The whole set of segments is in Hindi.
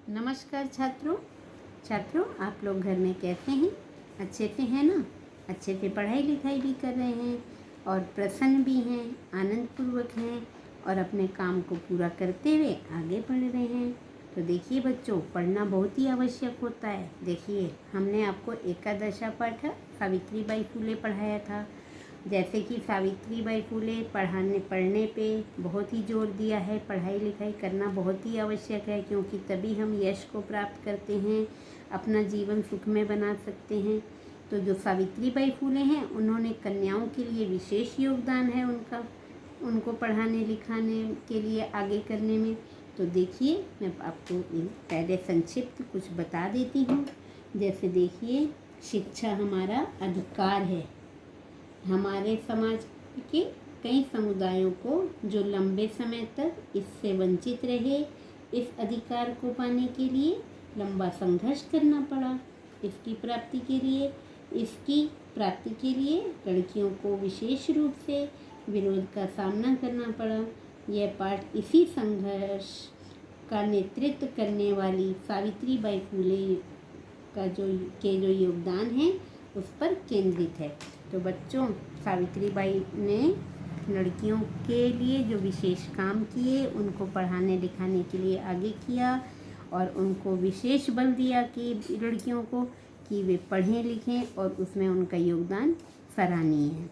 नमस्कार छात्रों आप लोग घर में कैसे हैं? अच्छे से हैं ना? अच्छे से पढ़ाई लिखाई भी कर रहे हैं और प्रसन्न भी हैं, आनंदपूर्वक हैं और अपने काम को पूरा करते हुए आगे बढ़ रहे हैं। तो देखिए बच्चों, पढ़ना बहुत ही आवश्यक होता है। देखिए, हमने आपको एकादशा पाठ सावित्रीबाई फुले पढ़ाया था। जैसे कि सावित्रीबाई फुले पढ़ने पे बहुत ही जोर दिया है। पढ़ाई लिखाई करना बहुत ही आवश्यक है, क्योंकि तभी हम यश को प्राप्त करते हैं, अपना जीवन सुखमय बना सकते हैं। तो जो सावित्रीबाई फुले हैं, उन्होंने कन्याओं के लिए विशेष योगदान है उनको पढ़ाने लिखाने के लिए आगे करने में। तो देखिए, मैं आपको पहले संक्षिप्त कुछ बता देती हूँ। जैसे देखिए, शिक्षा हमारा अधिकार है। हमारे समाज के कई समुदायों को जो लंबे समय तक इससे वंचित रहे, इस अधिकार को पाने के लिए लंबा संघर्ष करना पड़ा। इसकी प्राप्ति के लिए लड़कियों को विशेष रूप से विरोध का सामना करना पड़ा। यह पाठ इसी संघर्ष का नेतृत्व करने वाली सावित्रीबाई फुले का जो योगदान है उस पर केंद्रित है। तो बच्चों, सावित्रीबाई ने लड़कियों के लिए जो विशेष काम किए, उनको पढ़ाने लिखाने के लिए आगे किया और उनको विशेष बल दिया कि लड़कियों को कि वे पढ़ें लिखें, और उसमें उनका योगदान सराहनीय है।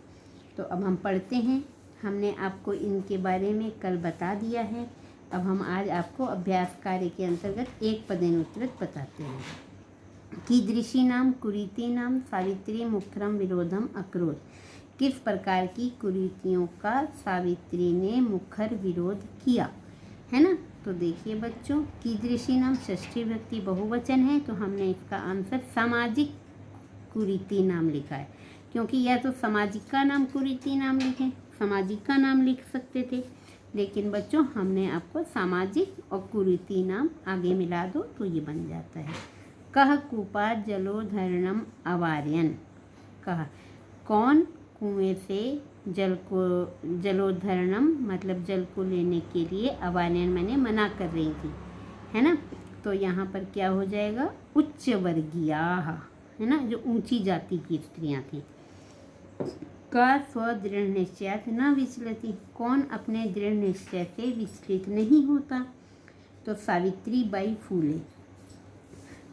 तो अब हम पढ़ते हैं। हमने आपको इनके बारे में कल बता दिया है। अब हम आज आपको अभ्यास कार्य के अंतर्गत एक पदेनुत्तरत बताते हैं। कीदृशीनां कुरीतीनां सावित्री मुखरम विरोधम अकरोत्। किस प्रकार की कुरीतियों का सावित्री ने मुखर विरोध किया, है ना? तो देखिए बच्चों, कीदृशीनां षष्ठी विभक्ति बहुवचन है, तो हमने इसका आंसर सामाजिक कुरीति नाम लिखा है, क्योंकि या तो सामाजिक का नाम कुरीति नाम लिखें, सामाजिक का नाम लिख सकते थे, लेकिन बच्चों हमने आपको सामाजिक और कुरीति नाम आगे मिला दो तो ये बन जाता है। कह कूपा जलोधरणम अवार्यन। कह, कौन कुएं से जलोधरणम मतलब जल को लेने के लिए, अवार्यन मैंने मना कर रही थी, है ना? तो यहाँ पर क्या हो जाएगा? उच्च वर्गीयाः, है ना, जो ऊंची जाति की स्त्रियां थी। का स्वदृढ़ निश्चयात न विचलति। कौन अपने दृढ़ निश्चय से विचलित नहीं होता? तो सावित्रीबाई फुले।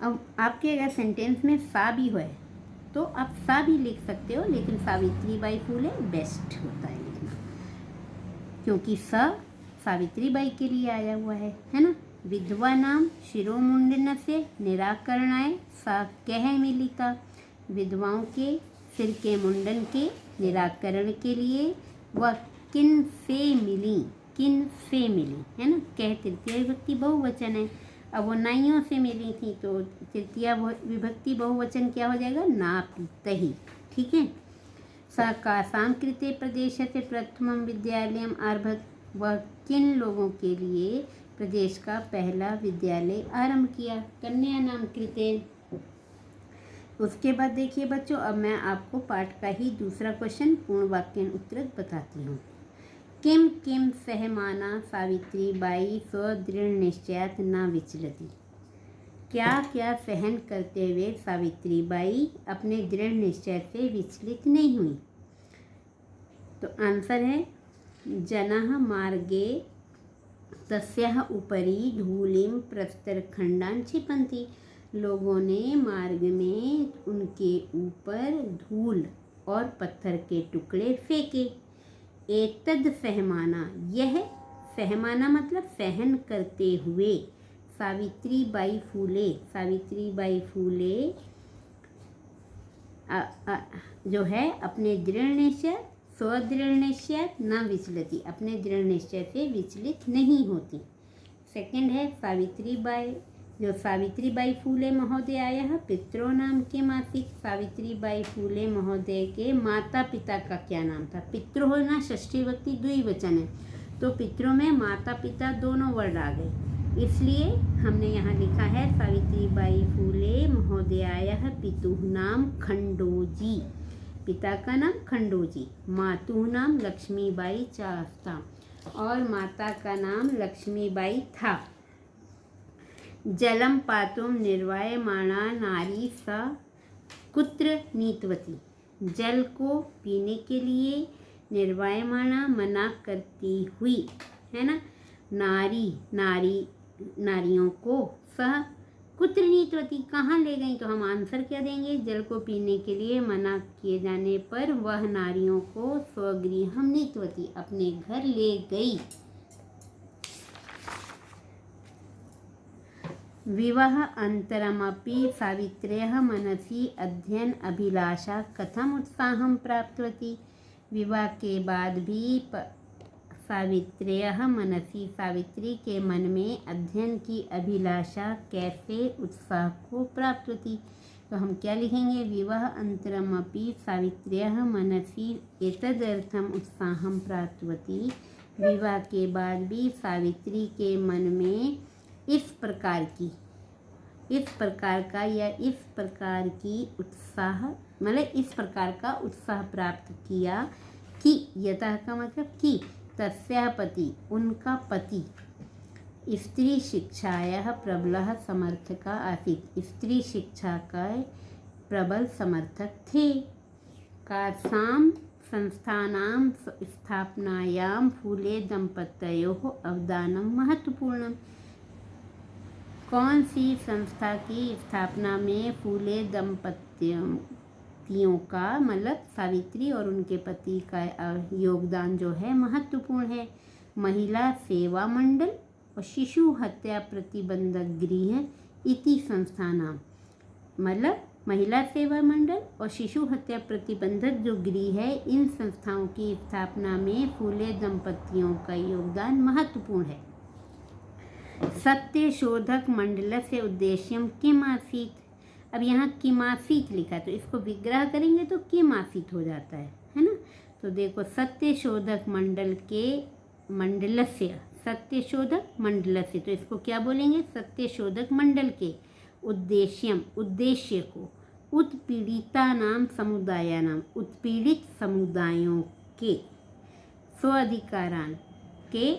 अब आपके अगर सेंटेंस में सा भी है तो आप सा भी लिख सकते हो, लेकिन सावित्रीबाई फुले बेस्ट होता है लिखना, क्योंकि सा सावित्रीबाई के लिए आया हुआ है ना? विधवा नाम शिरोमुंडन से निराकरणाय सा कह मिलिता। विधवाओं के सिर के मुंडन के निराकरण के लिए वह किन से मिली, है ना? कह तृतीय विभक्ति बहुवचन है। अब वो नाइयों से मिली थी, तो तृतीय विभक्ति बहुवचन क्या हो जाएगा? नापीतहि। ठीक है। स कासां कृते प्रदेश से प्रथमं विद्यालयम आरभत। वह किन लोगों के लिए प्रदेश का पहला विद्यालय आरंभ किया? कन्या नाम कृते। उसके बाद देखिए बच्चों, अब मैं आपको पाठ का ही दूसरा क्वेश्चन पूर्ण वाक्य उत्तर बताती हूँ। किम किम सहमाना सावित्रीबाई स्वदृढ़ निश्चयात न विचलति। क्या क्या सहन करते हुए सावित्रीबाई अपने दृढ़ निश्चय से विचलित नहीं हुई? तो आंसर है जनः मार्गे तस्याः उपरि धूलिं प्रस्तरखंडान् क्षिपन्ति। लोगों ने मार्ग में उनके ऊपर धूल और पत्थर के टुकड़े फेंके। एतद सहमाना, यह सहमाना मतलब सहन करते हुए सावित्रीबाई फुले जो है अपने दृढ़ निश्चय, स्वदृढ़ निश्चय न विचलति, अपने दृढ़ निश्चय से विचलित नहीं होती। सेकंड है सावित्रीबाई फुले महोदयायाः पितरों नाम के मासिक। सावित्रीबाई फुले महोदय के माता पिता का क्या नाम था? पितृ होना षष्ठी विभक्ति द्विवचन है, तो पितरों में माता पिता दोनों वर्ड आ गए, इसलिए हमने यहाँ लिखा है सावित्रीबाई फुले महोदयायाः पितुः नाम खंडोजी। पिता का नाम खंडोजी, मातुः नाम लक्ष्मीबाई चास्ता और माता का नाम लक्ष्मीबाई था। जलम पातुम निर्वायमाणा नारी सा कुत्र नीतवती। जल को पीने के लिए निर्वायमाणा मना करती हुई, है ना, नारियों को सह कुत्र नीतवती कहाँ ले गई। तो हम आंसर क्या देंगे, जल को पीने के लिए मना किए जाने पर वह नारियों को स्वगृहम नीतवती अपने घर ले गई। विवाह अंतरमपि सावित्र्यः मनसि अध्ययन अभिलाषा कथम उत्साहं प्राप्तवती। विवाह के बाद भी सावित्र्यः मनसि सावित्री के मन में अध्ययन की अभिलाषा कैसे उत्साह को प्राप्त होती। तो हम क्या लिखेंगे, विवाह अंतरमपि सावित्र्यः मनसि एतदर्थम उत्साहं प्राप्तवती। विवाह के बाद भी सावित्री के मन में इस प्रकार का उत्साह प्राप्त किया कि यतः का मतलब कि तस्याः पति उनका पति स्त्री शिक्षायाः प्रबलः समर्थक आसीत्। स्त्री शिक्षा का प्रबल समर्थक थे। कासां संस्थानां स्थापनायां फूले दंपत्योः अवदानं महत्वपूर्णम्। कौन सी संस्था की स्थापना में फूले दंपतियों का मतलब सावित्री और उनके पति का योगदान जो है महत्वपूर्ण है। महिला सेवा मंडल और शिशु हत्या प्रतिबंधक गृह इति संस्थानाम, मतलब महिला सेवा मंडल और शिशु हत्या प्रतिबंधक जो गृह है, इन संस्थाओं की स्थापना में फूले दंपतियों का योगदान महत्वपूर्ण है। सत्य शोधक मंडल से उद्देश्यम किम आसीत्। अब यहाँ किमासीत लिखा तो इसको विग्रह करेंगे तो किमासीत हो जाता है ना। तो देखो सत्य शोधक मंडल से तो इसको क्या बोलेंगे, सत्य शोधक मंडल के उद्देश्य को उत्पीड़ितानां समुदायानां उत्पीड़ित समुदायों के स्वाधिकारान के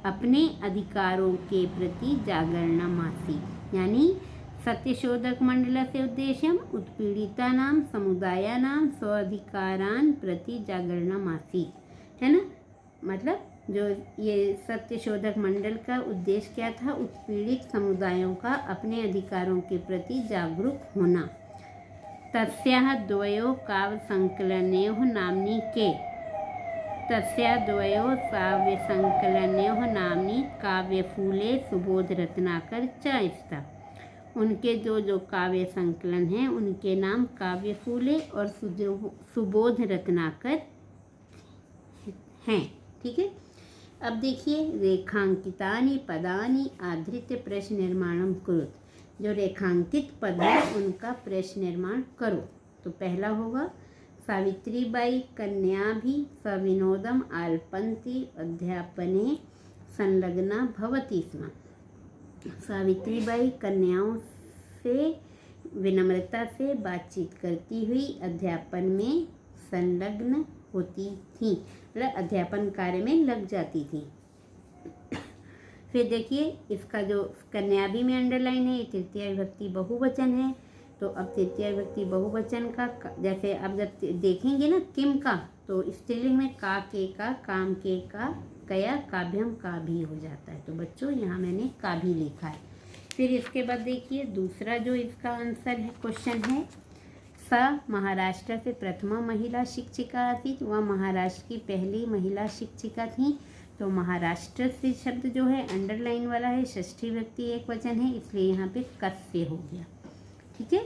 अपने अधिकारों के प्रति जागरणमासी। यानी सत्यशोधक मंडल से उद्देश्यम उत्पीड़ितानां समुदायानां स्वाधिकारान प्रति जागरणमासी, है ना। मतलब जो ये सत्यशोधक मंडल का उद्देश्य क्या था, उत्पीड़ित समुदायों का अपने अधिकारों के प्रति जागरूक होना। तस्याः द्वयोः काव्यसंकलनयोः नाम्नी के काव्यफूले सुबोध रत्नाकर च स्था। उनके जो काव्य संकलन हैं उनके नाम काव्यफूले और सुबोध रत्नाकर हैं। ठीक है, अब देखिए रेखांकितानि पदानि आधृत्य प्रश्न निर्माणम कुरुत। जो रेखांकित पद है उनका प्रश्न निर्माण करो। तो पहला होगा सावित्रीबाई कन्या भी सविनोदम आलपन्ति अध्यापने संलग्ना भवति स्म। सावित्रीबाई कन्याओं से विनम्रता से बातचीत करती हुई अध्यापन में संलग्न होती थी, मतलब अध्यापन कार्य में लग जाती थी। फिर देखिए इसका जो कन्या भी में अंडरलाइन है, तृतीय विभक्ति बहुवचन है। तो अब तृतीय विभक्ति बहुवचन का जैसे अब जब देखेंगे ना किम का, तो स्त्रीलिंग में का, के का, काम के का, कया, काभ्यम का भी हो जाता है। तो बच्चों यहाँ मैंने का भी लिखा है। फिर इसके बाद देखिए दूसरा जो इसका आंसर है क्वेश्चन है, स महाराष्ट्र से प्रथमा महिला शिक्षिका आसीत्। वह महाराष्ट्र की पहली महिला शिक्षिका थी। तो महाराष्ट्र से शब्द जो है अंडरलाइन वाला है, षष्ठी विभक्ति एक वचन है, इसलिए यहाँ पे कस्य हो गया। ठीक है,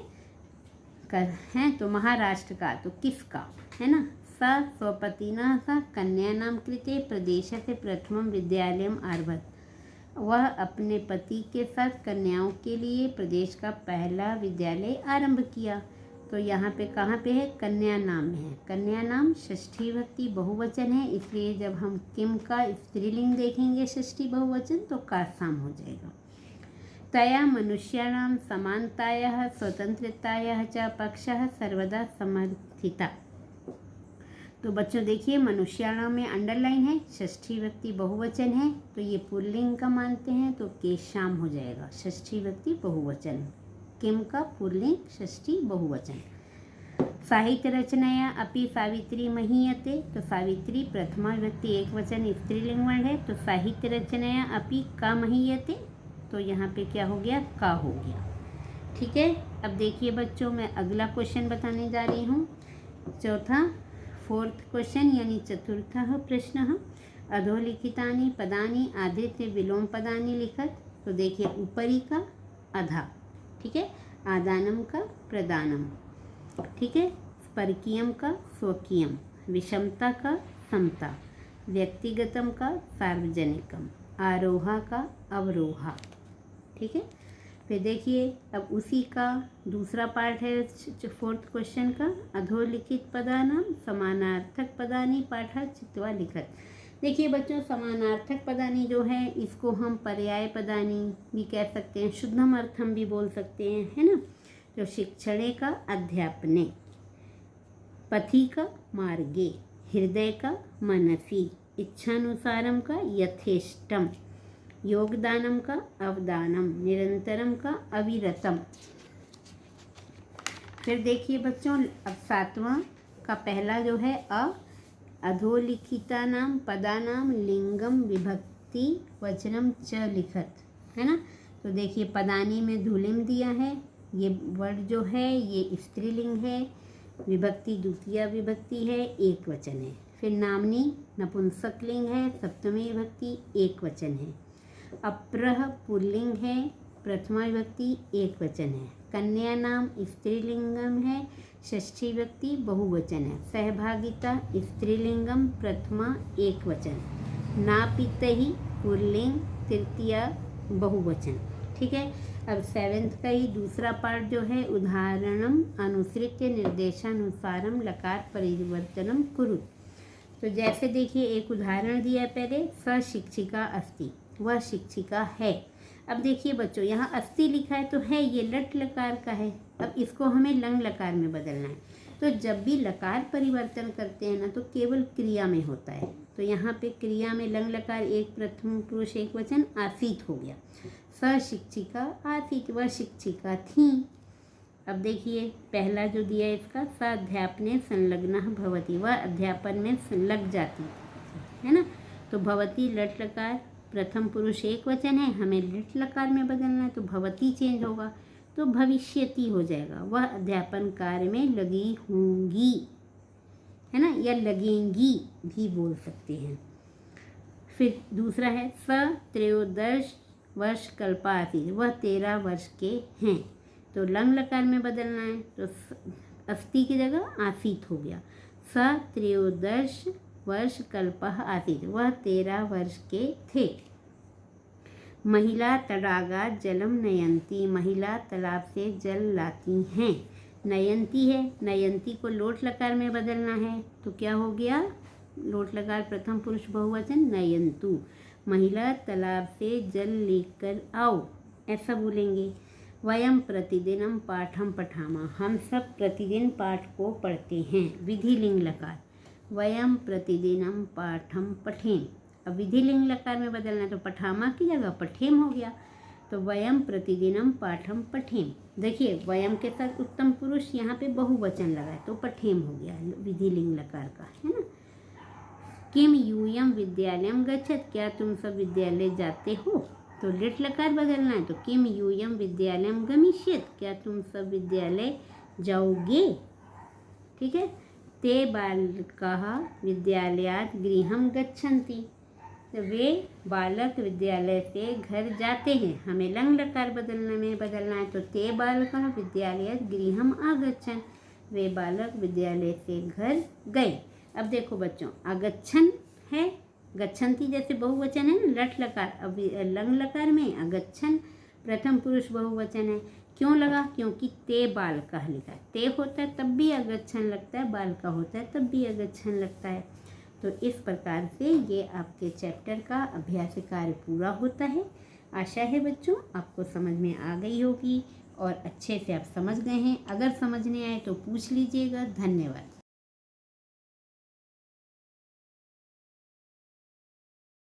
कर हैं तो महाराष्ट्र का तो किसका है ना। स स्वपतिना स कन्यानां कृते प्रदेश से प्रथमं विद्यालयम् आरभत। वह अपने पति के साथ कन्याओं के लिए प्रदेश का पहला विद्यालय आरंभ किया। तो यहाँ पे कहाँ पे है, कन्या नाम में है। कन्या नाम षष्ठी विभक्ति बहुवचन है, इसलिए जब हम किम का स्त्रीलिंग देखेंगे षष्ठी बहुवचन तो कासाम हो जाएगा। तया मनुष्याणां समानतायाः स्वतंत्रतायाः च पक्षः सर्वदा समर्थिता। तो बच्चों देखिए मनुष्याणाम में अंडरलाइन है, षष्ठी विभक्ति बहुवचन है, तो ये पुल्लिंग का मानते हैं तो केशाम हो जाएगा। षष्ठी विभक्ति बहुवचन, किम का पुल्लिंग, षष्ठी बहुवचन। साहित्य रचनाया अपि सावित्री महीयते, तो सावित्री प्रथमा विभक्ति एक वचन स्त्रीलिंग वर्ण है, तो साहित्य रचनाया अपि का महीयते, तो यहाँ पे क्या हो गया, का हो गया। ठीक है, अब देखिए बच्चों मैं अगला क्वेश्चन बताने जा रही हूँ, चौथा फोर्थ क्वेश्चन यानी चतुर्थः प्रश्नः। अधोलिखितानि पदानि आधृत्य विलोम पदानि लिखत, तो देखिए ऊपरी का अधा, ठीक है, आदानम का प्रदानम, ठीक है, परकीयम का स्वकीयम, विषमता का समता, व्यक्तिगतम का सार्वजनिकम, आरोहा का अवरोहा। ठीक है, फिर देखिए अब उसी का दूसरा पार्ट है फोर्थ क्वेश्चन का। अधोलिखित पदानाम समानार्थक पदानि पाठा चित्वा लिखत। देखिए बच्चों समानार्थक पदानि जो है इसको हम पर्याय पदानि भी कह सकते हैं, शुद्धम अर्थम भी बोल सकते हैं, है ना। तो शिक्षणे का अध्यापने, पथि का मार्गे, हृदय का मनसी, इच्छानुसारम का यथेष्टम, योगदानम का अवदानम, निरंतरम का अविरतम। फिर देखिए बच्चों अब सातवां का पहला जो है अधोलिखिता नाम पदानाम लिंगम विभक्ति वचनम च लिखत, है ना। तो देखिए पदानी में धुलिम दिया है, ये वर्ड जो है ये स्त्रीलिंग है, विभक्ति द्वितीय विभक्ति है, एक वचन है। फिर नामनी नपुंसकलिंग है, सप्तमी विभक्ति एक वचन है। अप्रह पुल्लिंग है, प्रथमा विभक्ति एक वचन है। कन्या नाम स्त्रीलिंगम है, षष्ठी विभक्ति बहुवचन है। सहभागिता स्त्रीलिंगम प्रथमा एक वचन। नापितहि पुल्लिंग तृतीया बहुवचन। ठीक है, अब सेवेंथ का ही दूसरा पार्ट जो है उदाहरणम अनुसृत्य निर्देशानुसारम लकार परिवर्तनम कुरु। तो जैसे देखिए एक उदाहरण दिया है पहले, स शिक्षिका अस्ति, वह शिक्षिका है। अब देखिए बच्चों यहाँ अस्ति लिखा है तो है ये लट लकार का है, अब इसको हमें लंग लकार में बदलना है। तो जब भी लकार परिवर्तन करते हैं ना तो केवल क्रिया में होता है, तो यहाँ पे क्रिया में लंग लकार एक प्रथम पुरुष एक वचन आसीत हो गया। स शिक्षिका आसीत, वह शिक्षिका थी। अब देखिए पहला जो दिया है इसका, स अध्यापने संलग्न भवती, वह अध्यापन में लग जाती है ना। तो भवती लट लकार प्रथम पुरुष एक वचन है, हमें लिट लकार में बदलना है तो भवती चेंज होगा तो भविष्यति हो जाएगा। वह अध्यापन कार्य में लगी होंगी, है ना, या लगेंगी भी बोल सकते हैं। फिर दूसरा है स 13 वर्ष कल्पासी, वह 13 वर्ष के हैं, तो लंग लकार में बदलना है तो अस्ति की जगह आसीत हो गया। स 13 वर्ष कल्पः आसीत, वह 13 वर्ष के थे। महिला तडागात जलम नयंती, महिला तालाब से जल लाती हैं। नयंती है, नयंती को लोट लकार में बदलना है तो क्या हो गया, लोट लकार प्रथम पुरुष बहुवचन नयंतु, महिला तालाब से जल लेकर आओ, ऐसा बोलेंगे। वयम प्रतिदिनम पाठम पठामा, हम सब प्रतिदिन पाठ को पढ़ते हैं, विधिलिंग लकार। वयम प्रतिदिनम पाठम पठेम, अब विधिलिंग लकार में बदलना है तो पठामा की जगह पठेम हो गया, तो वयम प्रतिदिनम पाठम पठेम। देखिए वयम के साथ उत्तम पुरुष यहाँ पे बहुवचन लगा है तो पठेम हो गया विधिलिंग लकार का, है ना। किम यूयम विद्यालयम गच्छत, क्या तुम सब विद्यालय जाते हो, तो लिट लकार बदलना है तो किम यूयम विद्यालयम गमिष्यत, क्या तुम सब विद्यालय जाओगे। ठीक है, ते बालकाः विद्यालयात् गृहं गच्छन्ति, तो वे बालक विद्यालय से घर जाते हैं, हमें लंग लकार बदलना है तो ते बालकाः विद्यालयात् गृहम् आगच्छन्, वे बालक विद्यालय से घर गए। अब देखो बच्चों आगच्छन है, गच्छन्ति जैसे बहुवचन है ना लट लकार, अब लंग लकार में आगच्छन प्रथम पुरुष बहुवचन है, क्यों लगा, क्योंकि ते बालकाः लिखा है, ते होता है तब भी आगच्छन लगता है, बालका होता है तब भी आगच्छन लगता है। तो इस प्रकार से ये आपके चैप्टर का अभ्यास कार्य पूरा होता है। आशा है बच्चों आपको समझ में आ गई होगी और अच्छे से आप समझ गए हैं। अगर समझ नहीं आए तो पूछ लीजिएगा। धन्यवाद।